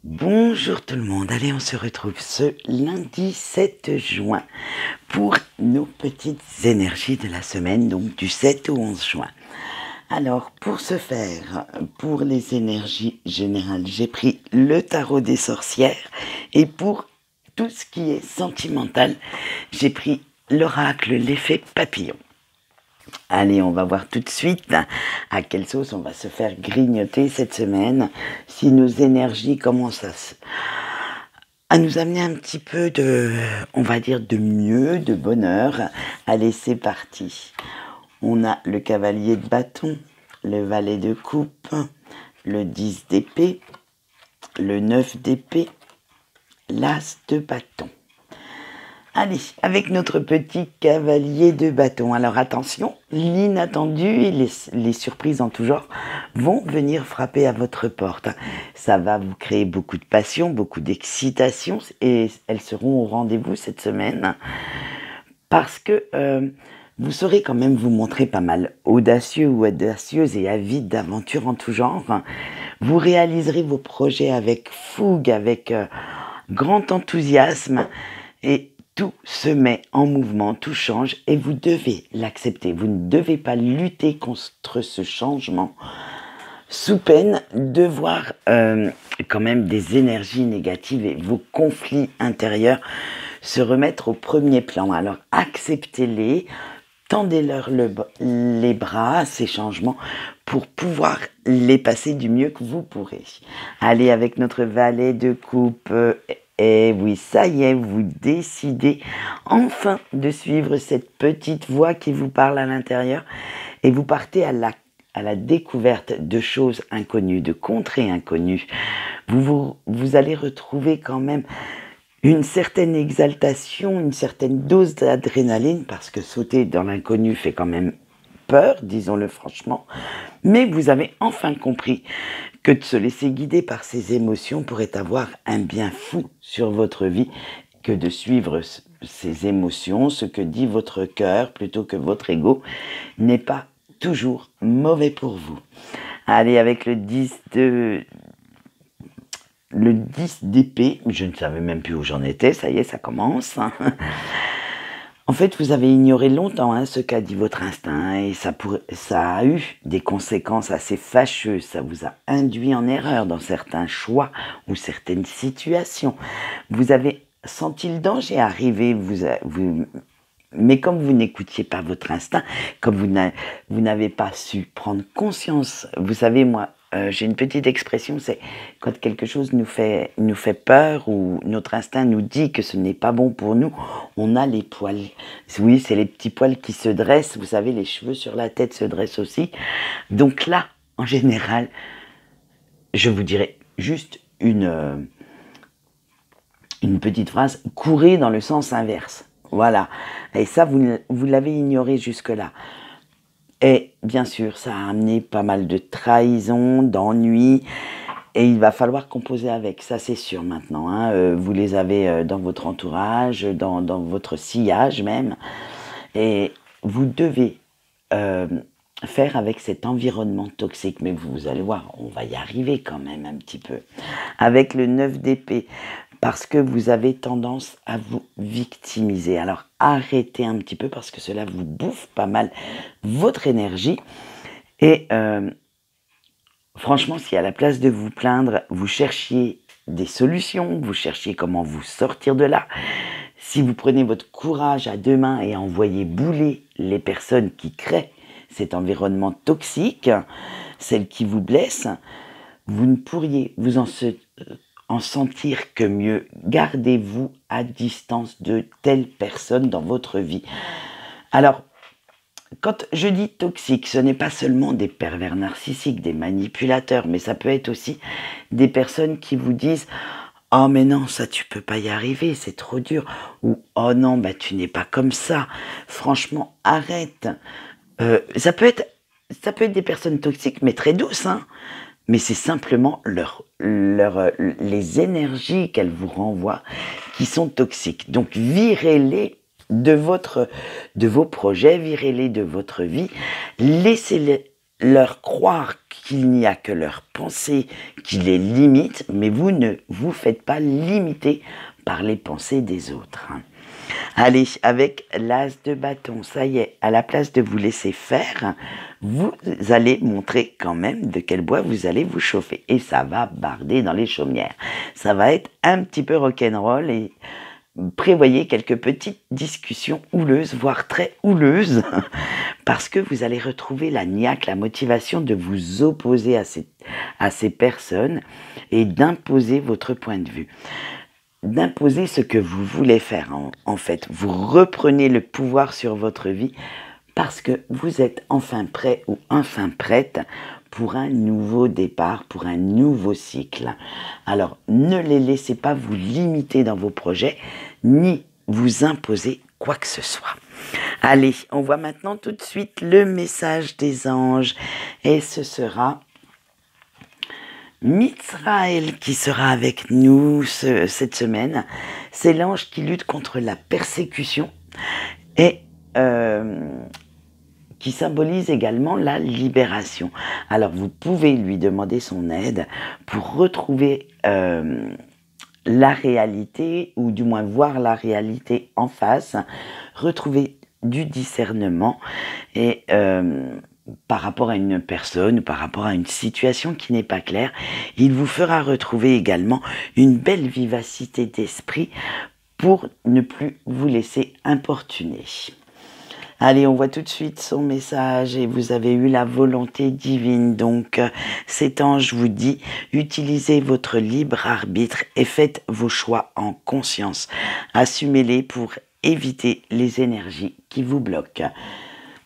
Bonjour tout le monde, allez on se retrouve ce lundi 7 juin pour nos petites énergies de la semaine, donc du 7 au 11 juin. Alors pour ce faire, pour les énergies générales, j'ai pris le tarot des sorcières et pour tout ce qui est sentimental, j'ai pris l'oracle, l'effet papillon. Allez, on va voir tout de suite à quelle sauce on va se faire grignoter cette semaine, si nos énergies commencent à nous amener un petit peu de, on va dire, de mieux, de bonheur. Allez, c'est parti. On a le cavalier de bâton, le valet de coupe, le 10 d'épée, le 9 d'épée, l'as de bâton. Allez, avec notre petit cavalier de bâton. Alors attention, l'inattendu et les surprises en tout genre vont venir frapper à votre porte. Ça va vous créer beaucoup de passion, beaucoup d'excitation et elles seront au rendez-vous cette semaine parce que vous saurez quand même vous montrer pas mal audacieux ou audacieuse et avide d'aventures en tout genre. Vous réaliserez vos projets avec fougue, avec grand enthousiasme et tout se met en mouvement, tout change et vous devez l'accepter. Vous ne devez pas lutter contre ce changement sous peine de voir quand même des énergies négatives et vos conflits intérieurs se remettre au premier plan. Alors acceptez-les, tendez-leur les bras, ces changements, pour pouvoir les passer du mieux que vous pourrez. Allez, avec notre valet de coupe. Et oui, ça y est, vous décidez enfin de suivre cette petite voix qui vous parle à l'intérieur et vous partez à la découverte de choses inconnues, de contrées inconnues. Vous allez retrouver quand même une certaine exaltation, une certaine dose d'adrénaline parce que sauter dans l'inconnu fait quand même peur, disons-le franchement, mais vous avez enfin compris que de se laisser guider par ses émotions pourrait avoir un bien fou sur votre vie, que de suivre ses émotions, ce que dit votre cœur plutôt que votre ego, n'est pas toujours mauvais pour vous. Allez, avec le 10 d'épée, je ne savais même plus où j'en étais, ça y est, ça commence. En fait, vous avez ignoré longtemps ce qu'a dit votre instinct et ça a eu des conséquences assez fâcheuses. Ça vous a induit en erreur dans certains choix ou certaines situations. Vous avez senti le danger arriver, mais comme vous n'écoutiez pas votre instinct, comme vous n'avez pas su prendre conscience, vous savez, moi, j'ai une petite expression, c'est quand quelque chose nous fait peur ou notre instinct nous dit que ce n'est pas bon pour nous, on a les poils. Oui, c'est les petits poils qui se dressent, vous savez, les cheveux sur la tête se dressent aussi. Donc là, en général, je vous dirais juste une petite phrase, courez dans le sens inverse. Voilà. Et ça, vous l'avez ignoré jusque-là. Et bien sûr, ça a amené pas mal de trahison, d'ennuis, et il va falloir composer avec, ça c'est sûr maintenant. Vous les avez dans votre entourage, dans votre sillage même, et vous devez faire avec cet environnement toxique. Mais vous allez voir, on va y arriver quand même un petit peu. Avec le 9 d'épée, parce que vous avez tendance à vous victimiser. Alors arrêtez un petit peu parce que cela vous bouffe pas mal votre énergie. Et franchement, si à la place de vous plaindre, vous cherchiez des solutions, vous cherchiez comment vous sortir de là, si vous prenez votre courage à deux mains et envoyez bouler les personnes qui créent cet environnement toxique, celles qui vous blessent, vous ne pourriez vous en sentir que mieux. Gardez-vous à distance de telles personnes dans votre vie. Alors, quand je dis toxique, ce n'est pas seulement des pervers narcissiques, des manipulateurs, mais ça peut être aussi des personnes qui vous disent « Oh mais non, ça tu peux pas y arriver, c'est trop dur » ou « Oh non, bah tu n'es pas comme ça, franchement, arrête ». Ça peut être des personnes toxiques, mais très douces, hein. Mais c'est simplement les énergies qu'elles vous renvoient qui sont toxiques. Donc virez-les de vos projets, virez-les de votre vie, laissez-les leur croire qu'il n'y a que leur pensée qui les limite, mais vous ne vous faites pas limiter par les pensées des autres. Allez, avec l'as de bâton, ça y est, à la place de vous laisser faire, vous allez montrer quand même de quel bois vous allez vous chauffer. Et ça va barder dans les chaumières. Ça va être un petit peu rock'n'roll et prévoyez quelques petites discussions houleuses, voire très houleuses, parce que vous allez retrouver la niaque, la motivation de vous opposer à ces personnes et d'imposer votre point de vue. D'imposer ce que vous voulez faire en fait. Vous reprenez le pouvoir sur votre vie parce que vous êtes enfin prêt ou enfin prête pour un nouveau départ, pour un nouveau cycle. Alors, ne les laissez pas vous limiter dans vos projets, ni vous imposer quoi que ce soit. Allez, on voit maintenant tout de suite le message des anges et ce sera Mitsraël qui sera avec nous cette semaine. C'est l'ange qui lutte contre la persécution et qui symbolise également la libération. Alors vous pouvez lui demander son aide pour retrouver la réalité, ou du moins voir la réalité en face, retrouver du discernement et par rapport à une personne ou par rapport à une situation qui n'est pas claire, il vous fera retrouver également une belle vivacité d'esprit pour ne plus vous laisser importuner. Allez, on voit tout de suite son message et vous avez eu la volonté divine. Donc, cet ange vous dit, utilisez votre libre arbitre et faites vos choix en conscience. Assumez-les pour éviter les énergies qui vous bloquent.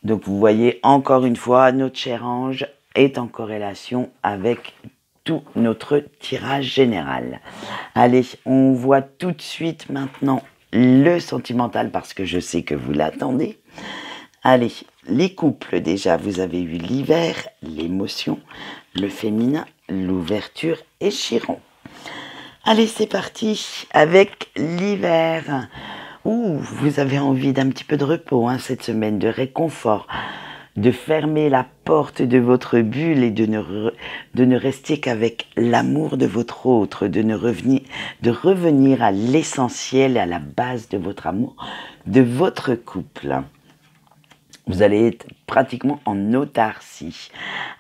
Donc, vous voyez, encore une fois, notre cher ange est en corrélation avec tout notre tirage général. Allez, on voit tout de suite maintenant le sentimental parce que je sais que vous l'attendez. Allez, les couples déjà, vous avez eu l'hiver, l'émotion, le féminin, l'ouverture et Chiron. Allez, c'est parti avec l'hiver. Ouh, vous avez envie d'un petit peu de repos cette semaine, de réconfort, de fermer la porte de votre bulle et de ne rester qu'avec l'amour de votre autre, de revenir à l'essentiel, à la base de votre amour, de votre couple. Vous allez être pratiquement en autarcie.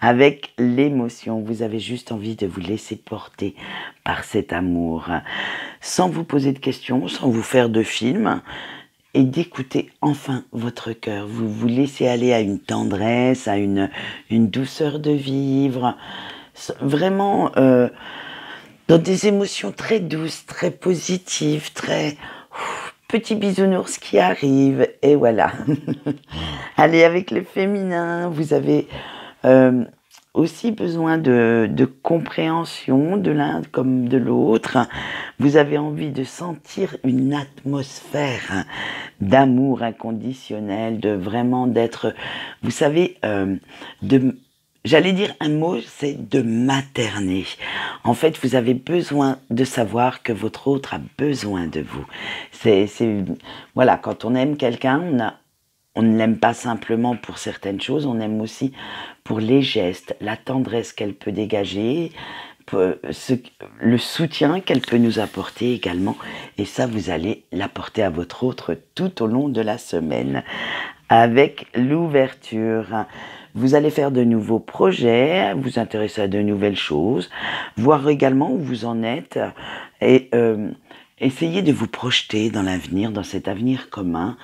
Avec l'émotion, vous avez juste envie de vous laisser porter par cet amour, sans vous poser de questions, sans vous faire de films, et d'écouter enfin votre cœur. Vous vous laissez aller à une tendresse, à une douceur de vivre, vraiment dans des émotions très douces, très positives, très... Petit bisounours qui arrive, et voilà. Allez, avec le féminin, vous avez aussi besoin de compréhension de l'un comme de l'autre. Vous avez envie de sentir une atmosphère d'amour inconditionnel, de vraiment d'être, vous savez, j'allais dire un mot, c'est de materner. En fait, vous avez besoin de savoir que votre autre a besoin de vous. Voilà, quand on aime quelqu'un, on ne l'aime pas simplement pour certaines choses, on aime aussi pour les gestes, la tendresse qu'elle peut dégager, le soutien qu'elle peut nous apporter également. Et ça, vous allez l'apporter à votre autre tout au long de la semaine. Avec l'ouverture, vous allez faire de nouveaux projets, vous intéresser à de nouvelles choses, voir également où vous en êtes et essayez de vous projeter dans l'avenir, dans cet avenir commun,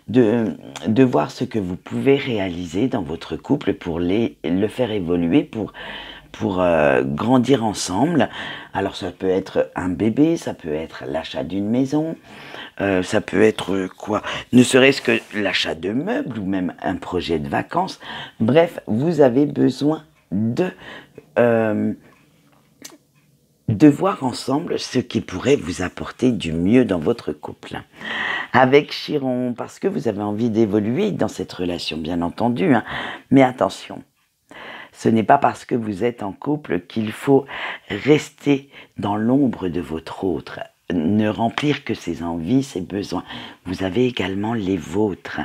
de voir ce que vous pouvez réaliser dans votre couple pour le faire évoluer, pour grandir ensemble. Alors ça peut être un bébé, ça peut être l'achat d'une maison, ça peut être quoi, ne serait-ce que l'achat de meubles ou même un projet de vacances. Bref, vous avez besoin de voir ensemble ce qui pourrait vous apporter du mieux dans votre couple. Avec Chiron, parce que vous avez envie d'évoluer dans cette relation, bien entendu, mais attention, ce n'est pas parce que vous êtes en couple qu'il faut rester dans l'ombre de votre autre. ne remplir que ses envies, ses besoins. Vous avez également les vôtres.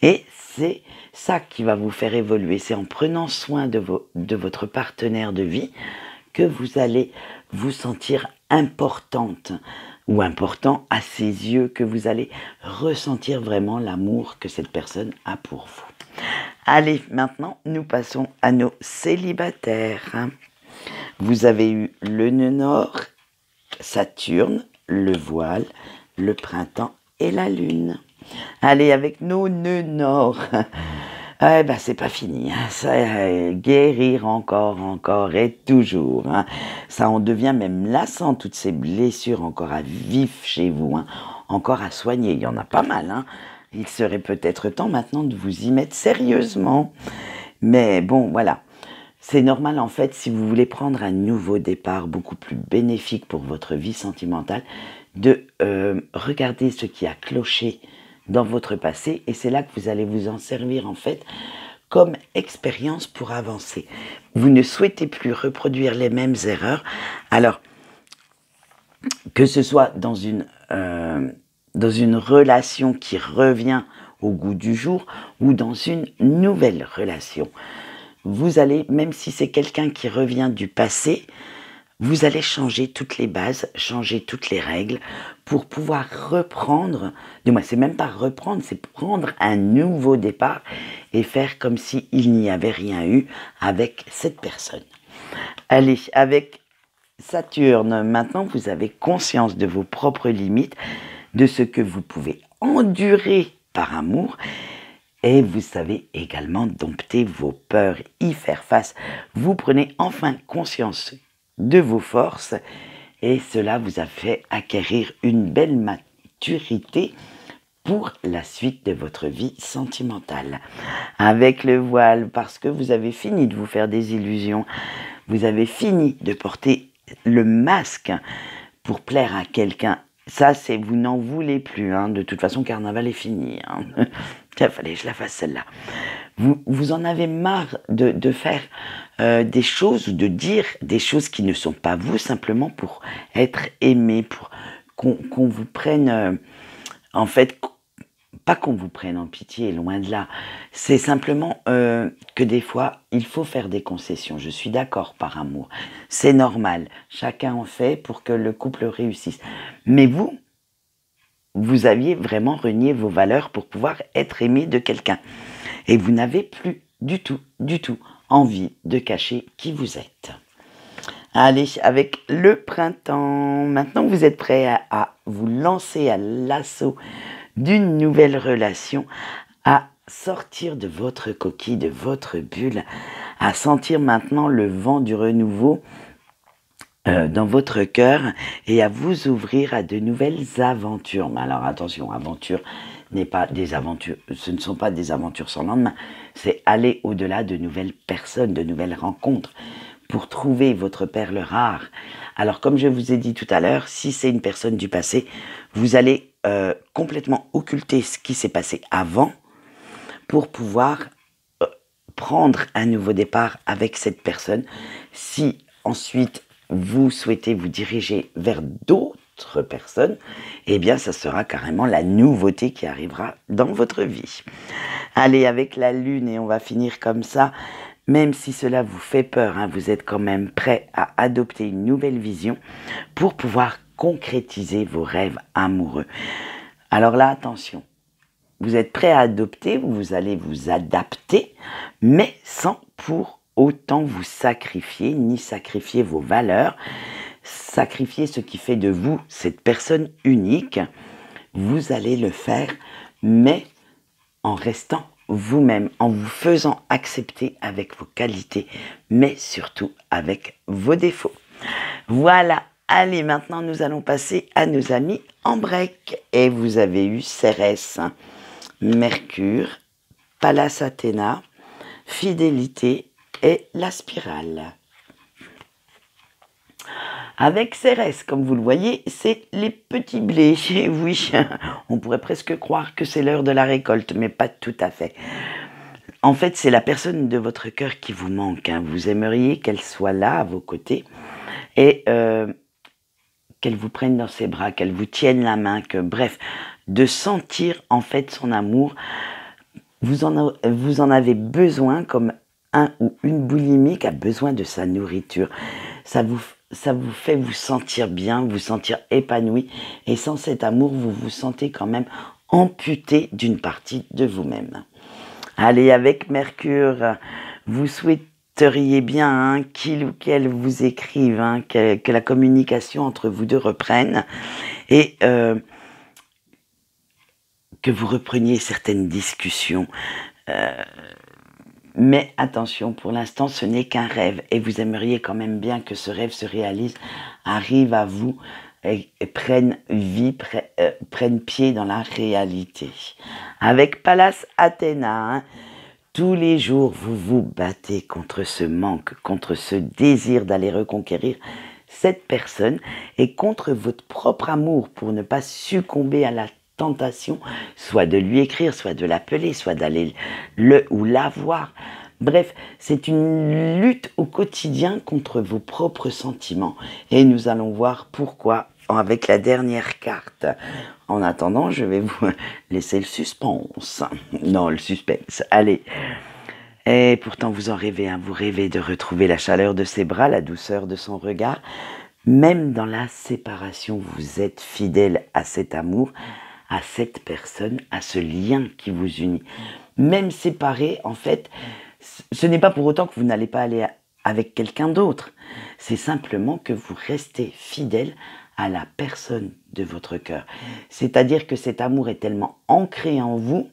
Et c'est ça qui va vous faire évoluer. C'est en prenant soin de votre partenaire de vie que vous allez vous sentir importante ou important à ses yeux, que vous allez ressentir vraiment l'amour que cette personne a pour vous. Allez, maintenant, nous passons à nos célibataires. Vous avez eu le nœud nord, Saturne, le voile, le printemps et la lune. Allez, avec nos nœuds nord. C'est pas fini, hein. Ça, guérir encore et toujours. Hein. Ça en devient même lassant, toutes ces blessures encore à vivre chez vous, hein. Encore à soigner. Il y en a pas mal. Hein. Il serait peut-être temps maintenant de vous y mettre sérieusement. Mais bon, voilà. C'est normal en fait, si vous voulez prendre un nouveau départ beaucoup plus bénéfique pour votre vie sentimentale, de regarder ce qui a cloché dans votre passé, et c'est là que vous allez vous en servir en fait comme expérience pour avancer. Vous ne souhaitez plus reproduire les mêmes erreurs, alors que ce soit dans une relation qui revient au goût du jour ou dans une nouvelle relation. Vous allez, même si c'est quelqu'un qui revient du passé, vous allez changer toutes les bases, changer toutes les règles pour pouvoir reprendre, du moins c'est même pas reprendre, c'est prendre un nouveau départ et faire comme s'il n'y avait rien eu avec cette personne. Allez, avec Saturne, maintenant vous avez conscience de vos propres limites, de ce que vous pouvez endurer par amour, et vous savez également dompter vos peurs, y faire face. Vous prenez enfin conscience de vos forces et cela vous a fait acquérir une belle maturité pour la suite de votre vie sentimentale. Avec le voile, parce que vous avez fini de vous faire des illusions, vous avez fini de porter le masque pour plaire à quelqu'un. Ça, c'est vous n'en voulez plus. Hein. De toute façon, carnaval est fini. Hein. Tiens, fallait que je la fasse celle-là. Vous en avez marre de faire des choses ou de dire des choses qui ne sont pas vous, simplement pour être aimé, pour qu'on vous prenne, en fait, pas qu'on vous prenne en pitié, loin de là. C'est simplement que des fois, il faut faire des concessions. Je suis d'accord par amour. C'est normal. Chacun en fait pour que le couple réussisse. Mais vous aviez vraiment renié vos valeurs pour pouvoir être aimé de quelqu'un. Et vous n'avez plus du tout envie de cacher qui vous êtes. Allez, avec le printemps, maintenant vous êtes prêt à vous lancer à l'assaut d'une nouvelle relation, à sortir de votre coquille, de votre bulle, à sentir maintenant le vent du renouveau dans votre cœur et à vous ouvrir à de nouvelles aventures. Mais alors attention, aventure n'est pas des aventures, ce ne sont pas des aventures sans lendemain, c'est aller au-delà de nouvelles personnes, de nouvelles rencontres pour trouver votre perle rare. Alors comme je vous ai dit tout à l'heure, si c'est une personne du passé, vous allez complètement occulter ce qui s'est passé avant pour pouvoir prendre un nouveau départ avec cette personne. Si ensuite vous souhaitez vous diriger vers d'autres personnes, eh bien ça sera carrément la nouveauté qui arrivera dans votre vie. Allez, avec la lune, et on va finir comme ça, même si cela vous fait peur, hein, vous êtes quand même prêt à adopter une nouvelle vision pour pouvoir concrétiser vos rêves amoureux. Alors là, attention, vous êtes prêt à adopter, vous allez vous adapter, mais sans pour autant vous sacrifier, ni sacrifier vos valeurs, sacrifier ce qui fait de vous cette personne unique. Vous allez le faire, mais en restant vous-même, en vous faisant accepter avec vos qualités, mais surtout avec vos défauts. Voilà, allez, maintenant nous allons passer à nos amis en break. Et vous avez eu Cérès, Mercure, Pallas Athéna, Fidélité et la spirale. Avec Cérès, comme vous le voyez, c'est les petits blés. Oui, on pourrait presque croire que c'est l'heure de la récolte, mais pas tout à fait. En fait, c'est la personne de votre cœur qui vous manque. Hein. Vous aimeriez qu'elle soit là, à vos côtés, et qu'elle vous prenne dans ses bras, qu'elle vous tienne la main, que bref, de sentir en fait son amour. Vous en avez besoin comme un ou une boulimique a besoin de sa nourriture. Ça vous fait vous sentir bien, vous sentir épanoui. Et sans cet amour, vous vous sentez quand même amputé d'une partie de vous-même. Allez, avec Mercure, vous souhaiteriez bien qu'il ou qu'elle vous écrive, que la communication entre vous deux reprenne et que vous repreniez certaines discussions. Mais attention, pour l'instant, ce n'est qu'un rêve et vous aimeriez quand même bien que ce rêve se réalise, arrive à vous et prenne vie, prenne pied dans la réalité. Avec Pallas Athéna, tous les jours, vous vous battez contre ce manque, contre ce désir d'aller reconquérir cette personne et contre votre propre amour pour ne pas succomber à la tentation, soit de lui écrire, soit de l'appeler, soit d'aller le ou la voir. Bref, c'est une lutte au quotidien contre vos propres sentiments. Et nous allons voir pourquoi avec la dernière carte. En attendant, je vais vous laisser le suspense. Non, le suspense. Allez. Et pourtant, vous en rêvez, vous rêvez de retrouver la chaleur de ses bras, la douceur de son regard. Même dans la séparation, vous êtes fidèle à cet amour, à cette personne, à ce lien qui vous unit. Même séparé, en fait, ce n'est pas pour autant que vous n'allez pas aller avec quelqu'un d'autre. C'est simplement que vous restez fidèle à la personne de votre cœur. C'est-à-dire que cet amour est tellement ancré en vous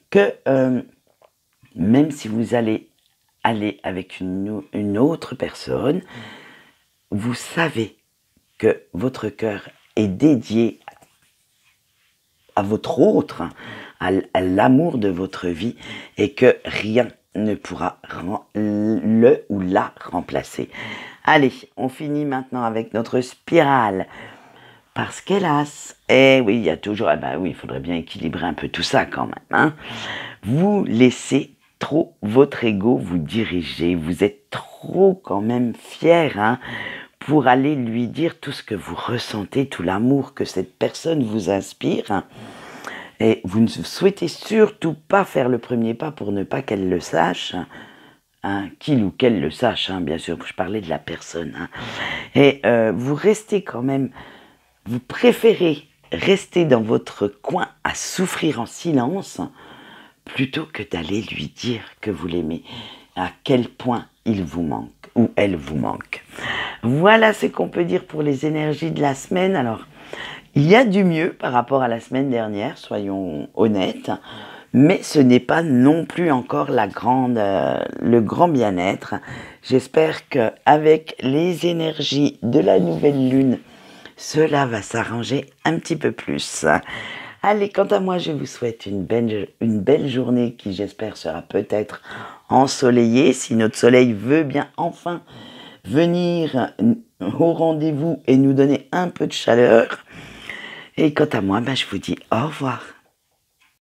que même si vous allez aller avec une autre personne, vous savez que votre cœur est dédié à votre autre, à l'amour de votre vie, et que rien ne pourra le ou la remplacer. Allez, on finit maintenant avec notre spirale. Parce qu'hélas, oui, il y a toujours, il faudrait bien équilibrer un peu tout ça quand même. Vous laissez trop votre ego vous diriger, vous êtes trop quand même fier pour aller lui dire tout ce que vous ressentez, tout l'amour que cette personne vous inspire. Et vous ne souhaitez surtout pas faire le premier pas pour ne pas qu'elle le sache, qu'il ou qu'elle le sache, bien sûr, je parlais de la personne. Et vous restez quand même, vous préférez rester dans votre coin à souffrir en silence plutôt que d'aller lui dire que vous l'aimez, à quel point il vous manque ou elle vous manque. Voilà ce qu'on peut dire pour les énergies de la semaine. Alors, il y a du mieux par rapport à la semaine dernière, soyons honnêtes, mais ce n'est pas non plus encore le grand bien-être. J'espère qu'avec les énergies de la nouvelle lune, cela va s'arranger un petit peu plus. Allez, quant à moi, je vous souhaite une belle journée qui, j'espère, sera peut-être ensoleillée. Si notre soleil veut bien enfin venir au rendez-vous et nous donner un peu de chaleur. Et quant à moi, je vous dis au revoir.